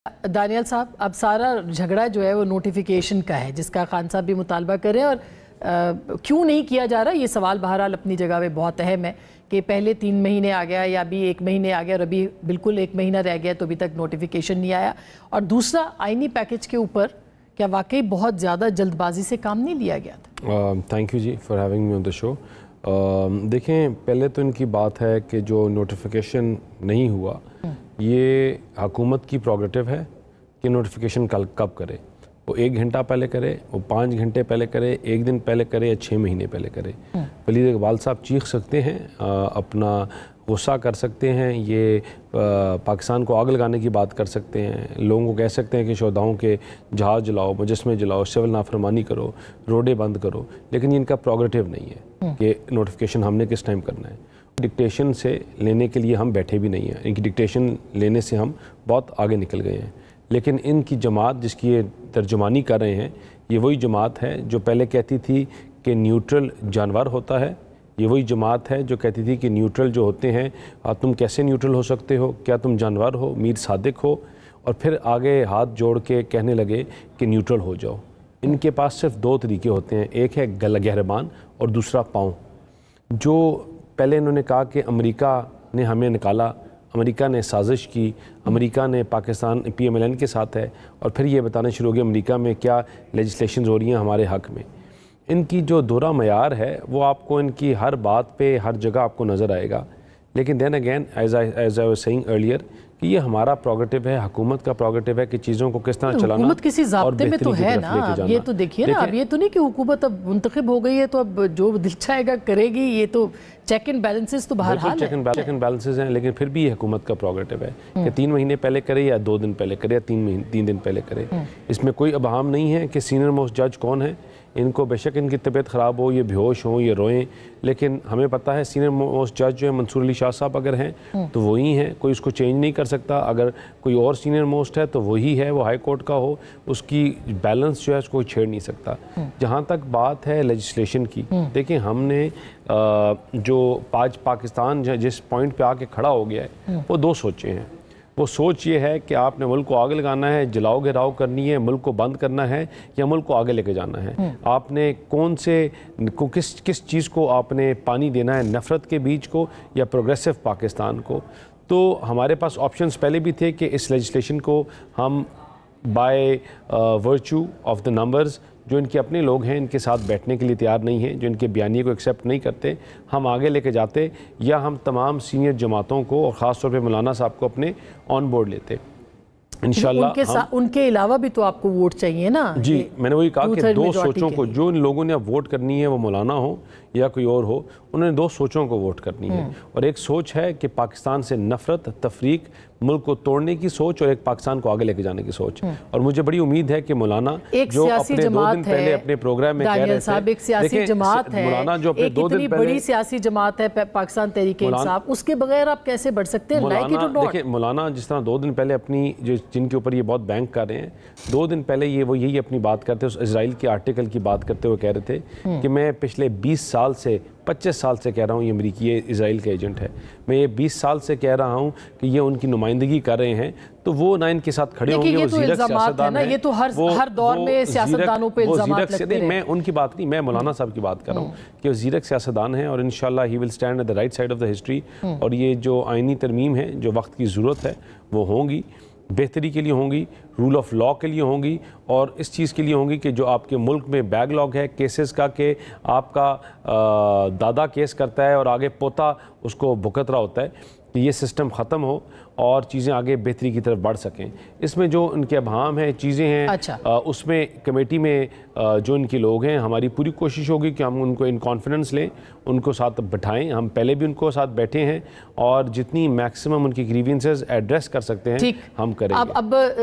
Daniel साहब, अब सारा झगड़ा जो है वो नोटिफिकेशन का है, जिसका खान साहब भी मुतालबा करें और क्यों नहीं किया जा रहा, ये सवाल बहरहाल अपनी जगह पे बहुत अहम है कि पहले 3 महीने आ गया या अभी 1 महीने आ गया और अभी बिल्कुल 1 महीना रह गया तो अभी तक नोटिफिकेशन नहीं आया। और दूसरा, आईनी पैकेज के ऊपर क्या वाकई बहुत ज़्यादा जल्दबाजी से काम नहीं लिया गया था? Thank you ji for having me on the show. देखें, पहले तो इनकी बात है कि जो नोटिफिकेशन नहीं हुआ ये हुकूमत की प्रोग्रेटिव है कि नोटिफिकेशन कब करे। वो 1 घंटा पहले करे, वो 5 घंटे पहले करे, 1 दिन पहले करे या 6 महीने पहले करे। वलीद इकबाल साहब चीख सकते हैं, अपना गुस्सा कर सकते हैं, ये पाकिस्तान को आग लगाने की बात कर सकते हैं, लोगों को कह सकते हैं कि शोधाओं के जहाज़ जलाओ, मुजस्मे जलाओ, सिविल नाफरमानी करो, रोडें बंद करो, लेकिन इनका प्रोग्रेटिव नहीं है कि नोटिफिकेशन हमने किस टाइम करना है। डिक्टेशन से लेने के लिए हम बैठे भी नहीं हैं, इनकी डिक्टेशन लेने से हम बहुत आगे निकल गए हैं। लेकिन इनकी जमात जिसकी ये तर्जुमानी कर रहे हैं, ये वही जमात है जो पहले कहती थी कि न्यूट्रल जानवर होता है, ये वही जमात है जो कहती थी कि न्यूट्रल जो होते हैं, तुम कैसे न्यूट्रल हो सकते हो, क्या तुम जानवर हो, मीर सादिक हो, और फिर आगे हाथ जोड़ के कहने लगे कि न्यूट्रल हो जाओ। इनके पास सिर्फ 2 तरीके होते हैं, एक है गहरबान और दूसरा पाँव। जो पहले इन्होंने कहा कि अमेरिका ने हमें निकाला, अमेरिका ने साजिश की, अमेरिका ने पाकिस्तान PMLN के साथ है, और फिर ये बताना शुरू हो गया अमेरिका में क्या लेजिस्लेशन हो रही हैं हमारे हक़ में। इनकी जो दोहरा मयार है वो आपको इनकी हर बात पे हर जगह आपको नज़र आएगा। लेकिन then again as I was saying earlier कि ये हमारा प्रोग्रेटिव है, हुकूमत का प्रोग्रेटिव है कि चीज़ों को किस तरह चलाना। हुकूमत किसी ज़ाब्ते में तो है ना, ये तो देखिए ना, अब ये तो नहीं कि हुकूमत अब मुंतखब हो गई है तो अब जो दिल चाहेगा करेगी, ये तो चेक एंड बैलेंसेस तो बहरहाल चेक एंड बैलेंसेस हैं, लेकिन फिर भी ये हुकूमत का प्रोग्रेटिव है कि 3 महीने पहले करे या 2 दिन पहले करे या 3 दिन पहले करे। इसमें कोई अबहम नहीं है कि सीनियर मोस्ट जज कौन है। इनको बेशक इनकी तबीयत ख़राब हो, ये बेहोश हों, ये रोएं, लेकिन हमें पता है सीनियर मोस्ट जज जो है मंसूर अली शाह साहब अगर हैं तो वही हैं, कोई उसको चेंज नहीं कर सकता। अगर कोई और सीनियर मोस्ट है तो वही है, वो हाई कोर्ट का हो, उसकी बैलेंस जो है उसको छेड़ नहीं सकता। जहाँ तक बात है लेजिस्लेशन की, देखिए हमने जो आज पाकिस्तान जिस पॉइंट पे आके खड़ा हो गया है वो 2 सोचें हैं। वो सोच ये है कि आपने मुल्क को आगे लगाना है, जलाओ गिराओ करनी है, मुल्क को बंद करना है, या मुल्क को आगे लेके जाना है। आपने किस चीज़ को आपने पानी देना है, नफ़रत के बीज को या प्रोग्रेसिव पाकिस्तान को। तो हमारे पास ऑप्शंस पहले भी थे कि इस लेजिस्लेशन को हम by virtue of the numbers, जो इनके अपने लोग हैं इनके साथ बैठने के लिए तैयार नहीं हैं, जो इनके बयानिए को एक्सेप्ट नहीं करते, हम आगे लेके जाते, या हम तमाम सीनियर जमातों को और ख़ास तौर पे मौलाना साहब को अपने ऑन बोर्ड लेते। इंशाल्लाह उनके अलावा भी तो आपको वोट चाहिए ना जी। मैंने वही कहा कि 2 सोचों को, जो इन लोगों ने अब वोट करनी है, वो मौलाना हो या कोई और हो, उन्होंने 2 सोचों को वोट करनी है। और एक सोच है कि पाकिस्तान से नफरत, तफरीक, मुल्क को तोड़ने की सोच, और एक पाकिस्तान को आगे लेके जाने की सोच। और मुझे बड़ी उम्मीद है कि मौलाना जो अपने 2 दिन पहले अपने प्रोग्राम में कह रहे थे, एक सियासी जमात है, मौलाना जो अपने 2 दिन पहले, बड़ी सियासी जमात है पाकिस्तान तहरीक इंसाफ, उसके बगैर आप कैसे बढ़ सकते हैं? देखिए मौलाना जिस तरह 2 दिन पहले अपनी जिनके ऊपर ये बहुत बैंक कर रहे हैं, 2 दिन पहले ये वो यही अपनी बात करते, उस इजराइल के आर्टिकल की बात करते हुए कह रहे थे कि मैं पिछले 20 साल से 25 साल से कह रहा हूँ ये अमेरिकी, ये इजराइल का एजेंट है, मैं ये 20 साल से कह रहा हूँ कि ये उनकी नुमाइंदगी कर रहे हैं, तो वो ना इनके साथ खड़े होंगे। वो ज़ीरक सियासतदान है, ये तो हर दौर में सियासतदानों पे इल्ज़ामात लगते हैं। मैं उनकी बात नहीं, मैं मौलाना साहब की बात कर रहा हूँ कि वो ज़ीरक सियासतदान है, और इंशाल्लाह he will stand at the right side of the history. और ये जो आइनी तरमीम है, जो वक्त की ज़रूरत है, वो होंगी, बेहतरी के लिए होंगी, रूल ऑफ लॉ के लिए होंगी, और इस चीज़ के लिए होंगी कि जो आपके मुल्क में बैकलॉग है केसेस का, कि आपका दादा केस करता है और आगे पोता उसको भुगत रहा होता है, कि ये सिस्टम ख़त्म हो और चीज़ें आगे बेहतरी की तरफ बढ़ सकें। इसमें जो इनके अभाम हैं, चीज़ें हैं, अच्छा। उसमें कमेटी में जो इनके लोग हैं, हमारी पूरी कोशिश होगी कि हम उनको इन कॉन्फिडेंस लें, उनको साथ बैठाएं। हम पहले भी उनको साथ बैठे हैं, और जितनी मैक्सिमम उनकी ग्रीवेंसेस एड्रेस कर सकते हैं हम करेंगे। अब